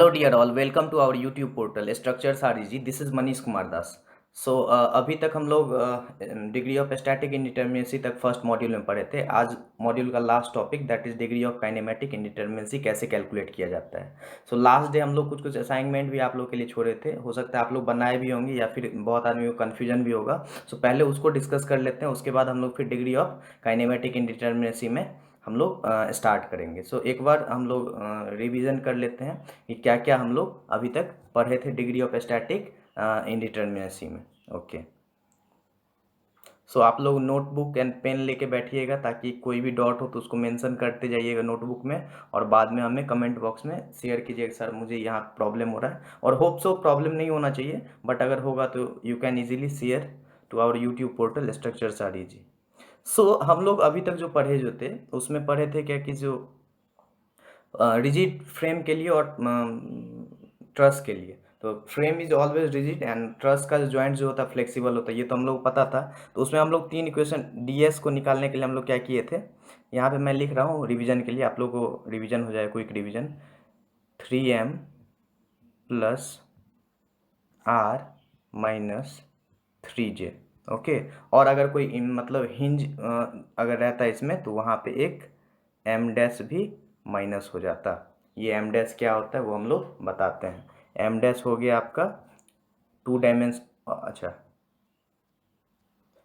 Hello dear all, welcome to our YouTube portal Structures are Easy. This is Manish Kumar Das. सो अभी तक हम लोग degree of static indeterminacy तक first module में पढ़े थे. आज मॉड्यूल का last topic that is degree of kinematic indeterminacy कैसे कैलकुलेट किया जाता है. सो लास्ट डे हम लोग कुछ असाइनमेंट भी आप लोग के लिए छोड़े थे. हो सकता है आप लोग बनाए भी होंगे या फिर बहुत आदमी को कन्फ्यूजन भी होगा. सो पहले उसको डिस्कस कर लेते हैं, उसके बाद हम लोग फिर डिग्री ऑफ काइनेमेटिक इंडिटर्मिनेसी में हम लोग स्टार्ट करेंगे. सो एक बार हम लोग रिवीजन कर लेते हैं कि क्या क्या हम लोग अभी तक पढ़े थे डिग्री ऑफ स्टैटिक इंडिटर्मिनेसी में. ओके, सो आप लोग नोटबुक एंड पेन लेके बैठिएगा ताकि कोई भी डॉट हो तो उसको मेंशन करते जाइएगा नोटबुक में, और बाद में हमें कमेंट बॉक्स में शेयर कीजिएगा सर मुझे यहाँ प्रॉब्लम हो रहा है. और होप सो प्रॉब्लम नहीं होना चाहिए, बट अगर होगा तो you can easily share to our YouTube portal structures are easy. So हम लोग अभी तक जो पढ़े जो थे उसमें पढ़े थे क्या कि जो रिजिड फ्रेम के लिए और ट्रस के लिए. तो frame is always rigid and truss का जॉइंट जो होता है फ्लेक्सिबल होता है, ये तो हम लोग पता था. तो उसमें हम लोग तीन इक्वेशन डीएस को निकालने के लिए हम लोग क्या किए थे, यहाँ पे मैं लिख रहा हूँ रिवीजन के लिए, आप लोग को रिवीजन हो जाए, quick revision. 3m plus r minus 3j. Okay, और अगर कोई मतलब हिंज अगर रहता है इसमें तो वहाँ पे एक m डैश भी माइनस हो जाता. ये m डैश क्या होता है वो हम लोग बताते हैं. m डैश हो गया आपका टू डायमेंशन. अच्छा,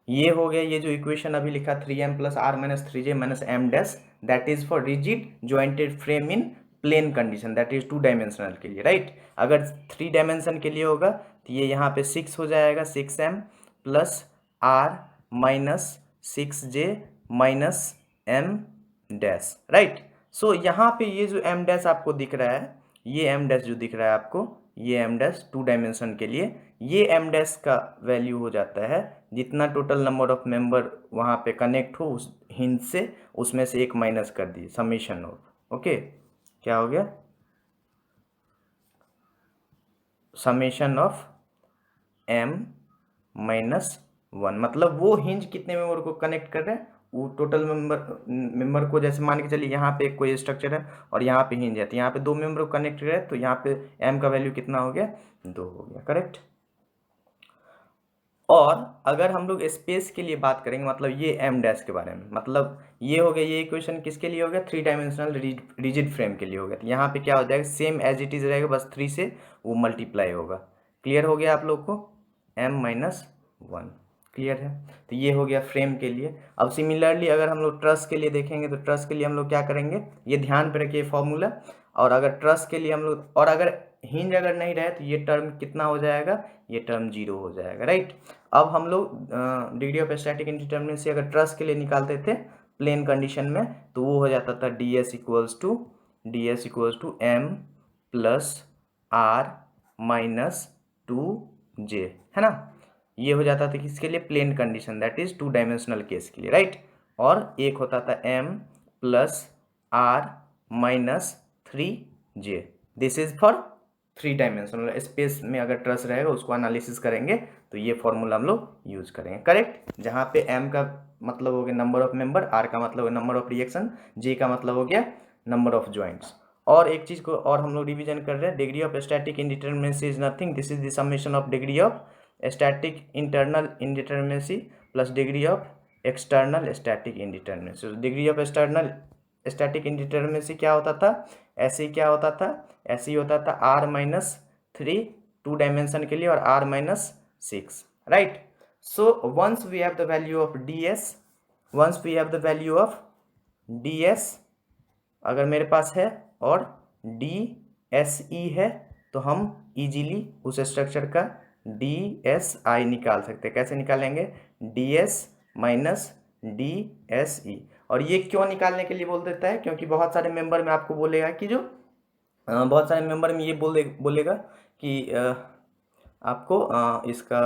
ये हो गया ये जो इक्वेशन अभी लिखा 3m plus r minus 3j minus m dash, that is for rigid jointed frame in plane condition, that is two dimensional के लिए, राइट. अगर 3 डायमेंशन के लिए होगा तो ये यहाँ पे 6 हो जाएगा, 6m plus r minus 6j minus m dash, right. So यहाँ पे ये जो m डैश आपको दिख रहा है, ये m डैश जो दिख रहा है आपको, ये m डैश टू डायमेंशन के लिए, ये m डैश का वैल्यू हो जाता है जितना टोटल नंबर ऑफ मेंबर वहाँ पे कनेक्ट हो उस हिंज से, उसमें से एक माइनस कर दिए, समेशन ऑफ. ओके, क्या हो गया, समेशन ऑफ m माइनस 1. मतलब वो हिंज कितने मेंबर को कनेक्ट कर रहे हैं, वो टोटल मेंबर को, जैसे मान के चलिए यहाँ पे कोई स्ट्रक्चर है और यहाँ पे हिंज है, तो यहाँ पे दो मेंबर को कनेक्ट कर रहे हैं, तो यहाँ पे m का वैल्यू कितना हो गया, 2 हो गया, करेक्ट. और अगर हम लोग स्पेस के लिए बात करेंगे, मतलब ये m डैश के बारे में, मतलब ये हो गया, ये इक्वेशन किसके लिए हो गया, 3 डायमेंशनल रिजिड फ्रेम के लिए हो गया. तो यहाँ पे क्या हो जाएगा, सेम एज इट इज रहेगा, बस 3 से वो मल्टीप्लाई होगा. क्लियर हो गया आप लोग को, m माइनस 1, क्लियर है. तो ये हो गया फ्रेम के लिए. अब सिमिलरली अगर हम लोग ट्रस के लिए देखेंगे तो ट्रस के लिए हम लोग क्या करेंगे, ये ध्यान पे रखिए फॉर्मूला. और अगर ट्रस के लिए हम लोग, और अगर हिंज अगर नहीं रहे तो ये टर्म कितना हो जाएगा, ये टर्म 0 हो जाएगा, राइट. अब हम लोग डिग्री ऑफ स्टैटिक इंडिटर्मिनेसी अगर ट्रस के लिए निकालते थे प्लेन कंडीशन में, तो वो हो जाता था ds equals to m plus r minus 2j, है ना. ये हो जाता था किसके लिए, plane condition, that is two dimensional case के लिए, राइट. और एक होता था m plus r minus 3j. This is for 3 dimensional space में अगर ट्रस रहेगा उसको एनालिसिस करेंगे तो ये फॉर्मूला हम लोग यूज करेंगे, करेक्ट. जहाँ पे m का मतलब हो गया नंबर ऑफ मेंबर, r का मतलब हो नंबर ऑफ रिएक्शन, j का मतलब हो गया नंबर ऑफ ज्वाइंट्स. और एक चीज को और हम लोग रिवीजन कर रहे हैं, degree of static indeterminacy is nothing, this is the summation of degree of static internal indeterminacy plus degree of external static indeterminacy. Degree of external static indeterminacy क्या होता था, ऐसे ही क्या होता था, ऐसे ही होता था r माइनस 3 टू डायमेंशन के लिए और r minus 6, right. So once we have the value of ds, अगर मेरे पास है और dse है तो हम इजीली उस स्ट्रक्चर का dsi निकाल सकते हैं. कैसे निकालेंगे, ds माइनस dse. और ये क्यों निकालने के लिए बोल देता है, क्योंकि बहुत सारे मेंबर में आपको बोलेगा कि जो बहुत सारे मेंबर में ये बोलेगा कि आपको इसका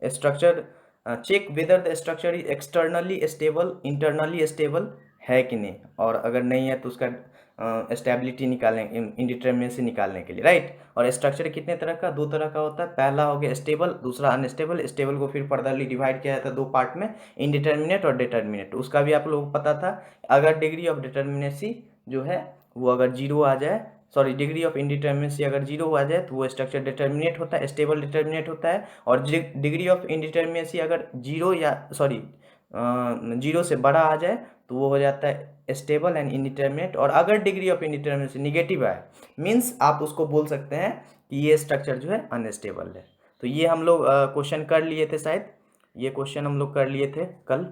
structure check whether the structure is externally stable internally stable है कि नहीं, और अगर नहीं है तो उसका स्टेबिलिटी निकालने, इंडिटर्मिनेसी निकालने के लिए, राइट. और स्ट्रक्चर कितने तरह का, 2 तरह का होता है. पहला हो गया स्टेबल, दूसरा अनस्टेबल. स्टेबल को फिर फर्दरली डिवाइड किया जाता है 2 पार्ट में, इंडिटर्मिनेट और डिटर्मिनेट. उसका भी आप लोगों को पता था. अगर डिग्री ऑफ डिटर्मिनेसी जो है वो अगर 0 आ जाए, सॉरी डिग्री ऑफ इंडिटर्मिनेसी अगर जीरो आ जाए तो वो स्ट्रक्चर डिटर्मिनेट होता है, स्टेबल डिटर्मिनेट होता है। और डिग्री ऑफ इंडिटर्मिनेसी अगर जीरो या सॉरी जीरो से बड़ा आ जाए तो वो हो जाता है स्टेबल एंड इंडिटर्मिनेट। और अगर डिग्री ऑफ इंडिटर्मिनेसी निगेटिव आए मीन्स आप उसको बोल सकते हैं कि ये स्ट्रक्चर जो है अनस्टेबल है। तो ये हम लोग क्वेश्चन कर लिए थे, शायद ये क्वेश्चन हम लोग कर लिए थे कल,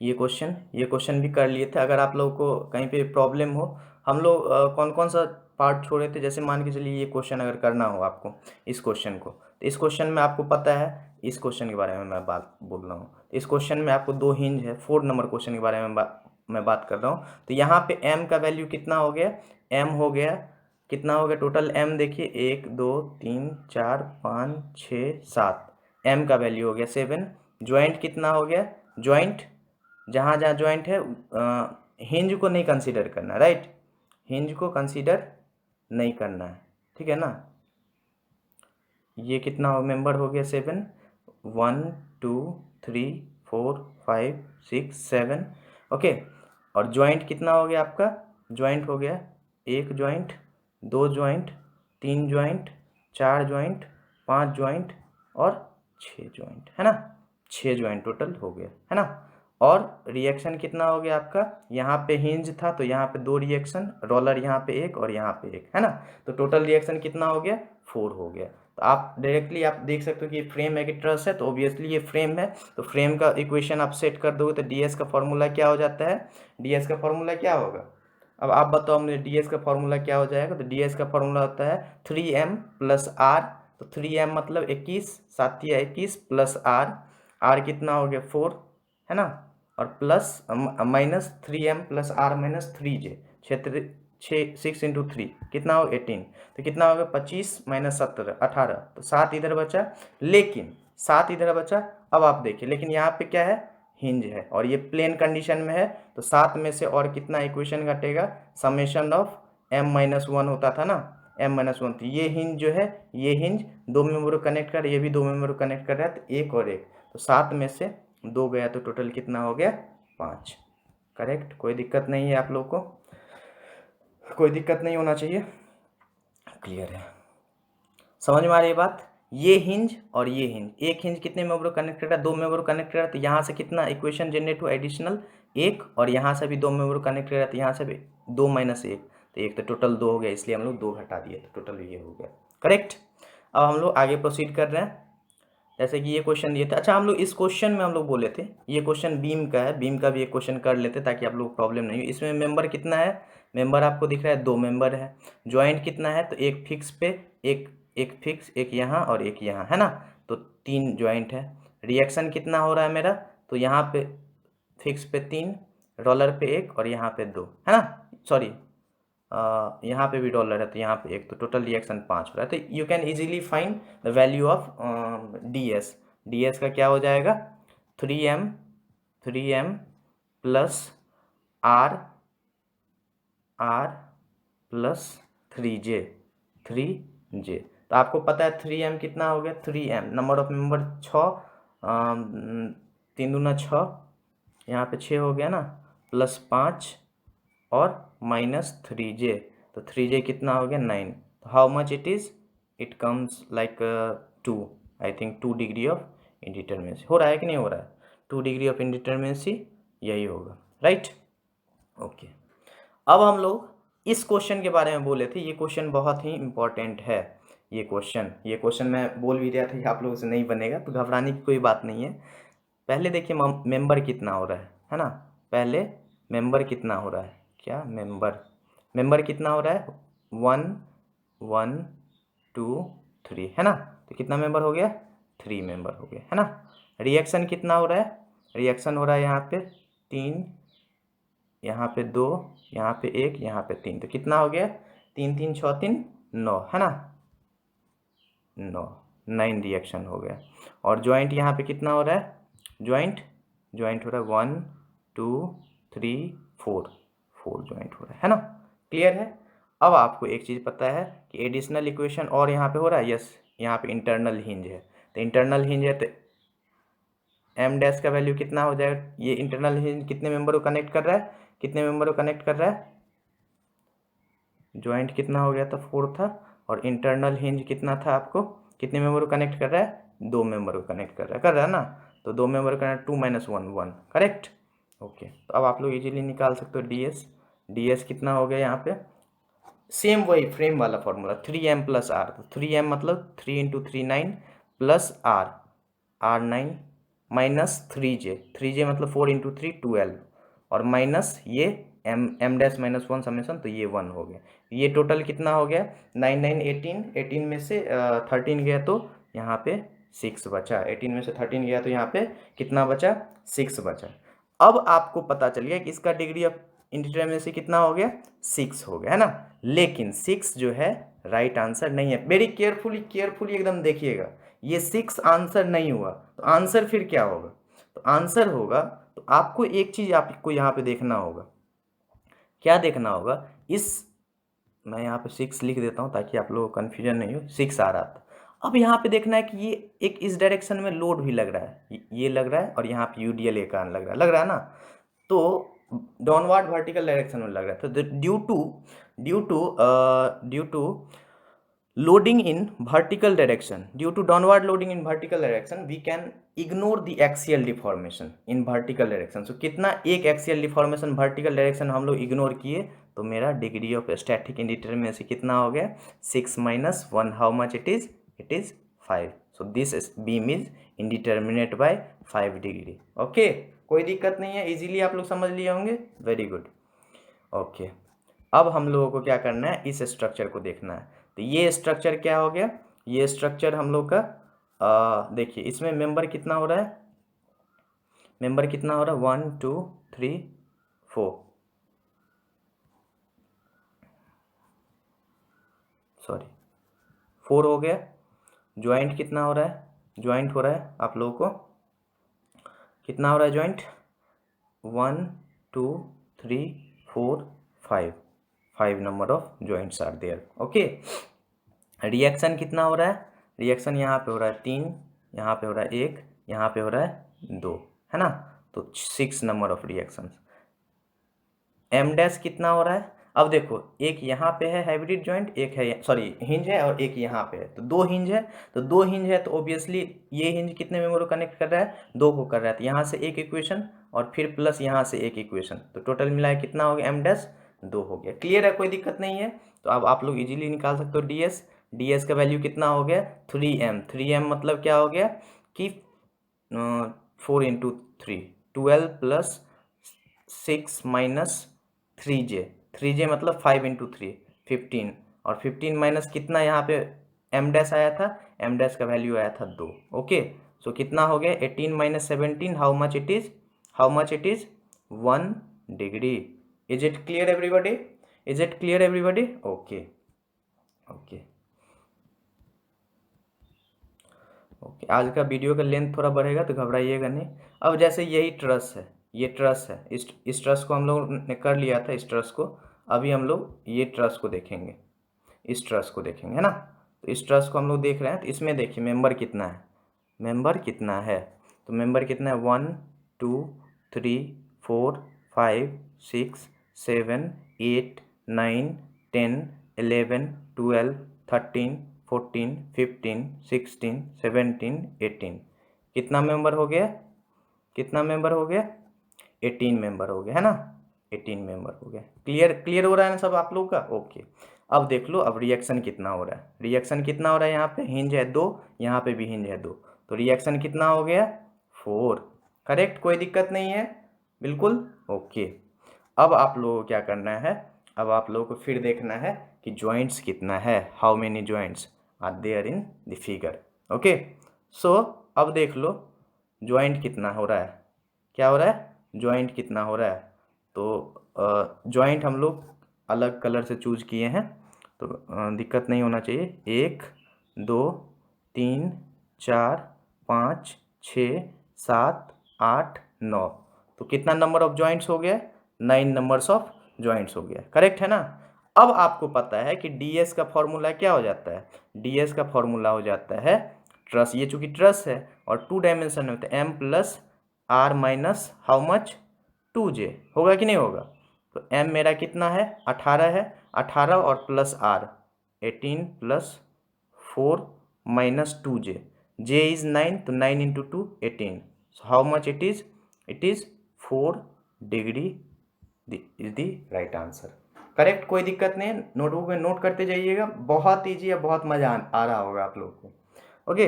ये क्वेश्चन भी कर लिए थे। अगर आप लोगों को कहीं पे प्रॉब्लम हो, हम लोग कौन कौन सा पार्ट छोड़े थे, जैसे मान के चलिए ये क्वेश्चन अगर करना हो आपको इस क्वेश्चन को, तो इस क्वेश्चन में आपको पता है, इस क्वेश्चन के बारे में मैं बात बोल रहा हूँ। इस क्वेश्चन में आपको 2 हिंज है, 4 नंबर क्वेश्चन के बारे में मैं बात कर रहा हूँ। तो यहाँ पे m का वैल्यू कितना हो गया, m हो गया कितना हो गया टोटल m देखिए 1 2 3 4 5 6 7, m का वैल्यू हो गया 7। ज्वाइंट कितना हो गया, ज्वाइंट जहाँ जहाँ ज्वाइंट है हिंज को नहीं कंसीडर करना, राइट, हिंज को कंसीडर नहीं करना है, ठीक है ना। ये कितना हो मेंबर हो गया 7, 1 2 3 4 5 6 7, ओके। और ज्वाइंट कितना हो गया आपका, ज्वाइंट हो गया 1 joint 2 joint 3 joint 4 joint 5 joint और 6 ज्वाइंट, है ना, 6 ज्वाइंट टोटल हो गया, है ना। और रिएक्शन कितना हो गया आपका, यहाँ पे हिंज था तो यहाँ पे 2 रिएक्शन, रोलर यहाँ पे 1 और यहाँ पे 1, है ना। तो टोटल रिएक्शन कितना हो गया 4 हो गया। तो आप डायरेक्टली आप देख सकते हो कि ये फ्रेम है कि ट्रस है, तो ऑब्वियसली ये फ्रेम है। तो फ्रेम का इक्वेशन आप सेट कर दोगे तो ds का फॉर्मूला क्या हो जाता है, ds का फॉर्मूला क्या होगा, अब आप बताओ मुझे ds का फॉर्मूला क्या हो जाएगा। तो ds का फॉर्मूला होता है 3m प्लस r, तो 3m मतलब 21, 7 या 21 प्लस r कितना हो गया 4, है ना, और plus minus 3m plus r minus 3j, 6 into 3 कितना हो 18, तो कितना हो गया 25 माइनस 17 18, तो 7 इधर बचा, लेकिन 7 इधर बचा। अब आप देखिए लेकिन यहाँ पे क्या है, हिंज है और ये प्लेन कंडीशन में है, तो 7 में से और कितना इक्वेशन घटेगा, समेशन ऑफ m-1 होता था ना, m-1, तो ये हिंज जो है, ये हिंज 2 मेंबर को कनेक्ट कर, ये भी 2 मेंबर को कनेक्ट कर रहा है, तो 1 और 1, तो 7 में से 2 गया तो टोटल कितना हो गया 5, करेक्ट। कोई दिक्कत नहीं है, आप लोग को कोई दिक्कत नहीं होना चाहिए, क्लियर है, समझ में आ रही है बात। ये हिंज और ये हिंज, एक हिंज कितने मेंबर को कनेक्टेड है, 2 मेंबर को कनेक्टेड है, तो यहाँ से कितना इक्वेशन जनरेट हुआ एडिशनल 1, और यहाँ से भी 2 मेंबर को कनेक्टेड है, तो यहाँ से भी 2 माइनस 1, तो 1, तो टोटल 2 हो गया, इसलिए हम लोग 2 घटा दिए, तो टोटल ये हो गया, करेक्ट। अब हम लोग आगे प्रोसीड कर रहे हैं, जैसे कि ये क्वेश्चन दिए थे। अच्छा, हम लोग इस क्वेश्चन में हम लोग बोले थे ये क्वेश्चन बीम का है, बीम का भी एक क्वेश्चन कर लेते ताकि आप लोग प्रॉब्लम नहीं हो। इसमें मेंबर कितना है, मेंबर आपको दिख रहा है 2 मेंबर है। ज्वाइंट कितना है, तो एक फिक्स पे एक फिक्स, एक यहाँ और एक यहाँ, है ना, तो 3 ज्वाइंट है। रिएक्शन कितना हो रहा है मेरा, तो यहाँ पे फिक्स पे 3, रोलर पे 1 और यहाँ पे 2, है ना, सॉरी यहाँ पे भी डॉलर है तो यहाँ पे 1, तो टोटल रिएक्शन 5 हो रहा है। तो you can easily find the value of ds का क्या हो जाएगा 3m plus r plus 3j, तो आपको पता है 3m कितना हो गया, 3m नंबर ऑफ मेंबर 6, 3 दूना 6, यहाँ पे 6 हो गया ना, प्लस 5 और माइनस 3j, तो 3j कितना हो गया 9, तो how much it is, it comes like 2, I think 2 degree of indeterminacy हो रहा है कि नहीं हो रहा है, 2 डिग्री ऑफ इंडिटर्मिनेसी यही होगा, राइट, ओके। अब हम लोग इस क्वेश्चन के बारे में बोले थे, ये क्वेश्चन बहुत ही इंपॉर्टेंट है, ये क्वेश्चन मैं बोल भी रहा था कि आप लोगों से नहीं बनेगा, तो घबराने की कोई बात नहीं है। पहले देखिए मेंबर कितना हो रहा है ना, पहले मेंबर कितना हो रहा है, क्या मेंबर कितना हो रहा है 1 1 2 3, है ना, तो कितना मेंबर हो गया 3 मेंबर हो गया, है ना। रिएक्शन कितना हो रहा है, रिएक्शन हो रहा है यहाँ पे 3, यहाँ पे 2, यहाँ पे 1, यहाँ पे 3, तो कितना हो गया 3 3 6 3 9, है ना, 9 रिएक्शन हो गया। और ज्वाइंट यहाँ पे कितना हो रहा है, ज्वाइंट हो रहा है 1 2 3 4 ज्वाइंट हो रहा है ना, क्लियर है। अब आपको एक चीज़ पता है कि एडिशनल इक्वेशन और यहाँ पे हो रहा है, यस, यहाँ पे इंटरनल हिंज है, तो इंटरनल हिंज है तो m डैश का वैल्यू कितना हो जाएगा, ये इंटरनल हिंज कितने मेंबर को कनेक्ट कर रहा है, कितने मेंबर को कनेक्ट कर रहा है, ज्वाइंट कितना हो गया था 4 था, और इंटरनल हिंज कितना था आपको, कितने मेंबर को कनेक्ट कर रहा है, 2 मेंबर को कनेक्ट कर रहा है ना, तो 2 मेंबर का 2 - 1 1, करेक्ट। ओके, तो अब आप लोग इजीली निकाल सकते हो ds कितना हो गया यहाँ पे, सेम वही फ्रेम वाला फॉर्मूला 3m प्लस आर, तो 3m मतलब 3 × 3 9 प्लस आर 9 माइनस 3j मतलब 4 × 3 12, और माइनस ये m डैश माइनस 1 समेसन, तो ये 1 हो गया। ये टोटल कितना हो गया 9 9 18, 18 में से 13 गया तो यहाँ पे 6 बचा, 18 में से 13 गया तो यहाँ पे कितना बचा, 6 बचा। अब आपको पता चल गया कि इसका डिग्री ऑफ इंडिटरमिनेसी कितना हो गया, 6 हो गया, है ना। लेकिन 6 जो है राइट आंसर नहीं है। वेरी केयरफुली एकदम देखिएगा, ये 6 आंसर नहीं हुआ, तो आंसर फिर क्या होगा, तो आंसर होगा, तो आपको एक चीज आपको यहाँ पे देखना होगा, क्या देखना होगा, मैं यहाँ पे 6 लिख देता हूँ ताकि आप लोगों को कन्फ्यूजन नहीं हो, 6 आ रहा था। अब यहाँ पे देखना है कि ये एक इस डायरेक्शन में लोड भी लग रहा है, ये लग रहा है, और यहाँ पे यूडीएल एक कारण लग रहा है ना, तो डाउनवर्ड वर्टिकल डायरेक्शन में लग रहा है, तो due to loading in vertical direction, due to downward loading in vertical direction, we can ignore the axial deformation in vertical direction. So कितना एक axial deformation vertical direction हम लोग इग्नोर किए, तो मेरा डिग्री ऑफ स्टैटिक इंडिटरमिनेसी कितना हो गया, 6 - 1, how much it is 5. So this beam is indeterminate by 5 degree. Okay, कोई दिक्कत नहीं है, इजीली आप लोग समझ लिए होंगे, वेरी गुड। ओके, अब हम लोगों को क्या करना है, इस स्ट्रक्चर को देखना है। तो ये स्ट्रक्चर क्या हो गया, ये स्ट्रक्चर हम लोग का देखिए, इसमें मेंबर कितना हो रहा है, 1 2 3 4, सॉरी 4 हो गया। ज्वाइंट कितना हो रहा है, ज्वाइंट हो रहा है आप लोगों को कितना हो रहा है joint, 1 2 3 4 5 number of joints are there. Okay, reaction कितना हो रहा है, रिएक्शन यहाँ पे हो रहा है 3, यहाँ पे हो रहा है 1, यहाँ पे हो रहा है 2, है ना, तो 6 number of reactions. M dash कितना हो रहा है, अब देखो एक यहाँ पे है हाइब्रिड ज्वाइंट, एक है सॉरी हिंज है, और एक यहाँ पे है, तो 2 हिंज है, तो ऑब्वियसली ये हिंज कितने मेंबर को कनेक्ट कर रहा है, 2 को कर रहा है, तो यहाँ से एक इक्वेशन और फिर प्लस यहाँ से एक इक्वेशन, तो टोटल मिलाया कितना हो गया, एम डैश 2 हो गया। क्लियर है, कोई दिक्कत नहीं है। तो अब आप लोग इजीली निकाल सकते हो ds का वैल्यू कितना हो गया, 3m मतलब क्या हो गया कि 4 × 3 12 प्लस 6 माइनस 3j मतलब 5 × 3 15, और 15 माइनस कितना यहाँ पे m डैश आया था, m डैश का वैल्यू आया था 2। ओके, सो कितना हो गया 18 - 17, how much it is 1 degree. Is it clear everybody, okay आज का वीडियो का लेंथ थोड़ा बढ़ेगा तो घबराइएगा नहीं। अब जैसे यही ट्रस है, ये ट्रस है, इस ट्रस को हम लोग ने कर लिया था, इस ट्रस को, अभी हम लोग ये ट्रस को देखेंगे, इस ट्रस को देखेंगे, है ना। तो इस ट्रस को हम लोग देख रहे हैं, तो इसमें देखिए मेंबर कितना है, तो मेंबर कितना है 1 2 3 4 5 6 7 8 9 10 11 12 13 14 15 16 17 18, कितना मेंबर हो गया 18 मेंबर हो गया, है ना, 18 मेंबर हो गया। क्लियर हो रहा है ना सब आप लोग का, ओके। अब देख लो, अब रिएक्शन कितना हो रहा है, यहाँ पे हिंज है 2, यहाँ पे भी हिंज है 2, तो रिएक्शन कितना हो गया 4, करेक्ट, कोई दिक्कत नहीं है, बिल्कुल ओके। अब आप लोगों को क्या करना है, अब आप लोगों को फिर देखना है कि ज्वाइंट्स कितना है, how many joints are there in the figure. Okay, so अब देख लो ज्वाइंट कितना हो रहा है, क्या हो रहा है, ज्वाइंट कितना हो रहा है, तो ज्वाइंट हम लोग अलग कलर से चूज किए हैं, तो दिक्कत नहीं होना चाहिए। 1 2 3 4 5 6 7 8 9, तो कितना नंबर ऑफ ज्वाइंट्स हो गया, 9 नंबर्स ऑफ ज्वाइंट्स हो गया, करेक्ट है ना। अब आपको पता है कि ds का फॉर्मूला क्या हो जाता है, ds का फॉर्मूला हो जाता है ट्रस, ये चूंकि ट्रस है और 2 डायमेंशन में, तो m plus R minus how much 2j, होगा कि नहीं होगा, तो m मेरा कितना है 18 है, 18 और plus R 18 plus 4 minus 2j, j is 9, तो 9 into 2 18, so how much it is? It is 4 degree is the right answer. Correct, कोई दिक्कत नहीं है, नोटबुक में नोट करते जाइएगा, बहुत ईजी है, बहुत मजा आ रहा होगा आप लोग को। ओके,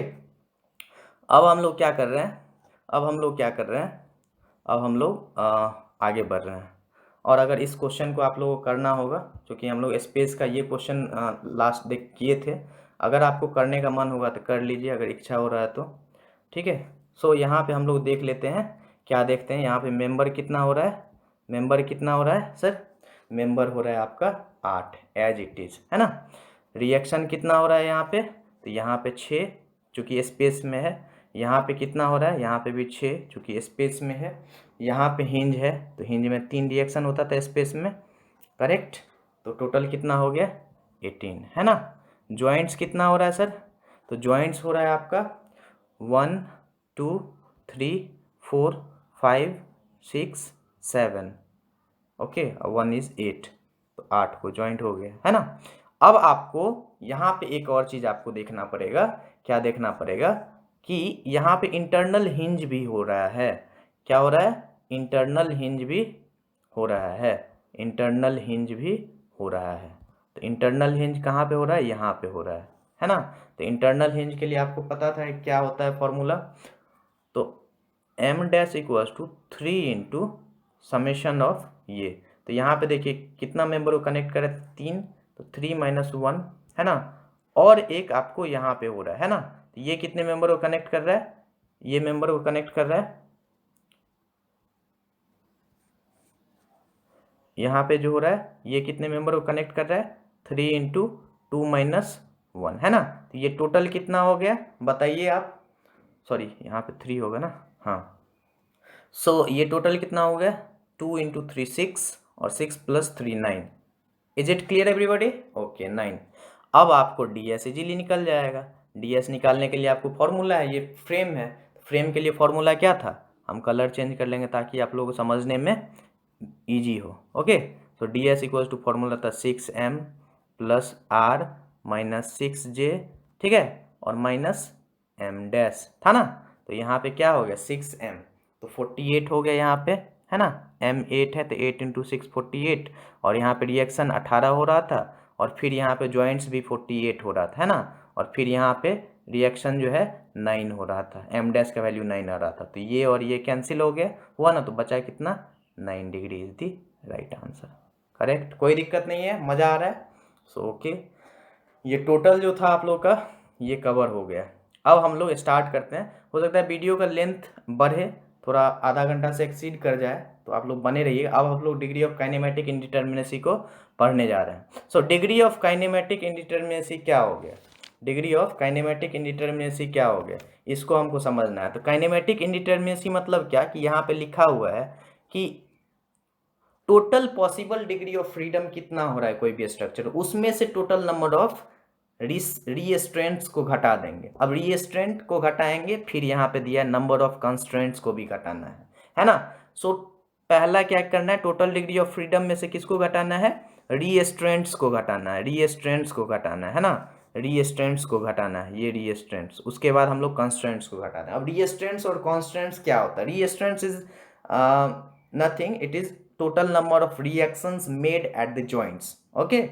अब हम लोग क्या कर रहे हैं, अब हम लोग आगे बढ़ रहे हैं। और अगर इस क्वेश्चन को आप लोगों को करना होगा, क्योंकि हम लोग स्पेस का ये क्वेश्चन लास्ट देख किए थे, अगर आपको करने का मन होगा तो कर लीजिए, अगर इच्छा हो रहा है तो, ठीक है। सो यहाँ पे हम लोग देख लेते हैं, क्या देखते हैं यहाँ पे, मेंबर कितना हो रहा है, मेंबर कितना हो रहा है सर, मेंबर हो रहा है आपका 8 एज इट इज़, है ना। रिएक्शन कितना हो रहा है यहाँ पे, तो यहाँ पे 6 चूँकि स्पेस में है, यहाँ पे कितना हो रहा है, यहाँ पे भी 6 चूँकि स्पेस में है, यहाँ पे हिंज है तो हिंज में 3 रिएक्शन होता था स्पेस में, करेक्ट। तो टोटल कितना हो गया 18, है ना। जॉइंट्स कितना हो रहा है सर, तो जॉइंट्स हो रहा है आपका 1 2 3 4 5 6 7, ओके, 1 इज 8, तो 8 को जॉइंट हो गया, है ना। अब आपको यहाँ पे एक और चीज़ आपको देखना पड़ेगा, क्या देखना पड़ेगा कि यहाँ पे इंटरनल हिंज भी हो रहा है, क्या हो रहा है, इंटरनल हिंज भी हो रहा है, इंटरनल हिंज भी हो रहा है। तो इंटरनल हिंज कहाँ पे हो रहा है, यहाँ पे हो रहा है ना। तो इंटरनल हिंज के लिए आपको पता था क्या होता है फॉर्मूला, तो m dash equals to 3 into summation of ये, तो यहाँ पे देखिए कितना मेंबर को कनेक्ट करे, 3, तो 3 माइनस 1, है ना। और एक आपको यहाँ पे हो रहा है ना, तो ये कितने मेंबर को कनेक्ट कर रहा है, ये मेंबर को कनेक्ट कर रहा है, यहाँ पे जो हो रहा है ये कितने मेंबर को कनेक्ट कर रहा है, 3 इंटू 2 माइनस 1, है ना। तो ये टोटल कितना हो गया बताइए आप, सॉरी यहाँ पे 3 होगा ना, हाँ। सो ये टोटल कितना हो गया, 2 इंटू 3 6 और 6 plus 3 9, is it clear everybody, okay 9। अब आपको डी एस इजीली निकल जाएगा, डी एस निकालने के लिए आपको फॉर्मूला है, ये फ्रेम है, फ्रेम के लिए फॉर्मूला क्या था, हम कलर चेंज कर लेंगे ताकि आप लोगों को समझने में ईजी हो। ओके, तो D S equals to formula था 6m plus R minus 6j, ठीक है, और माइनस m डैश था ना। तो यहाँ पे क्या हो गया 6m, तो 48 हो गया यहाँ पे, है ना, m 8 है तो 8 इंटू 6 48, और यहाँ पे रिएक्शन 18 हो रहा था, और फिर यहाँ पे जॉइंट्स भी 48 हो रहा था, है ना, और फिर यहाँ पे रिएक्शन जो है 9 हो रहा था, m डैश का वैल्यू 9 आ रहा था, तो ये और ये कैंसिल हो गया हुआ ना, तो बचा कितना 9 degree is the right answer, correct, कोई दिक्कत नहीं है, मज़ा आ रहा है। सो ओके, ये टोटल जो था आप लोग का ये कवर हो गया। अब हम लोग स्टार्ट करते हैं, हो सकता है वीडियो का लेंथ बढ़े, थोड़ा आधा घंटा से एक्सीड कर जाए, तो आप लोग बने रहिए। अब हम लोग डिग्री ऑफ काइनेमेटिक इंडिटर्मिनेसी को पढ़ने जा रहे हैं। So degree of kinematic indeterminacy क्या हो गया, डिग्री ऑफ काइनेमेटिक इंडिटर्मिनेसी क्या हो गया, इसको हमको समझना है। तो काइनेमेटिक इंडिटर्मिनेसी मतलब क्या, कि यहाँ पे लिखा हुआ है कि total possible degree of freedom कितना हो रहा है कोई भी स्ट्रक्चर, उसमें से टोटल नंबर ऑफ रीस्ट्रेंट्स को घटा देंगे। अब रीस्ट्रेंट को घटाएंगे, फिर यहाँ पे दिया है नंबर ऑफ कंस्ट्रेंट्स को भी घटाना है ना। सो पहला क्या करना है, टोटल डिग्री ऑफ फ्रीडम में से किसको घटाना है, रीस्ट्रेंट्स को घटाना है, रीस्ट्रेंट्स को घटाना है ना, रीस्ट्रेंट्स को घटाना है, ये रीस्ट्रेंट्स, उसके बाद हम लोग कंस्ट्रेंट्स को घटाना है। अब रीस्ट्रेंट्स और कॉन्स्टेंट्स क्या होता है, restraints is nothing, it is total number of reactions made at the joints, okay.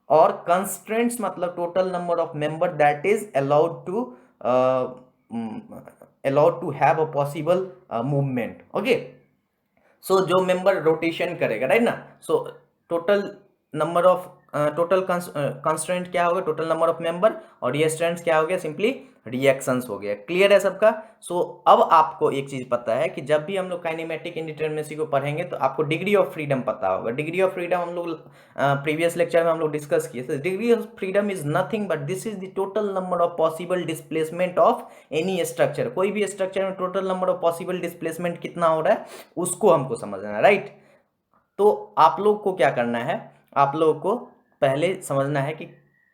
और कंस्ट्रेंट्स मतलब total number of member that is allowed to have a possible movement, okay. So जो मेंबर रोटेशन करेगा, right ना, so total number of total constraint क्या होगा, total number of member, और reactants क्या हो गया, सिंपली रिएक्शंस हो गया। क्लियर है सबका। सो अब आपको एक चीज पता है कि जब भी हम लोग काइनेमेटिक इंडिटरमिनेसी को पढ़ेंगे तो आपको डिग्री ऑफ फ्रीडम पता होगा। डिग्री ऑफ फ्रीडम हम लोग प्रीवियस लेक्चर में हम लोग डिस्कस किए थे। Degree of freedom is nothing but this is the total number of possible displacement of any structure. कोई भी स्ट्रक्चर में total number of possible displacement कितना हो रहा है उसको हमको समझना है, राइट। तो आप लोग को क्या करना है, आप लोगों को पहले समझना है कि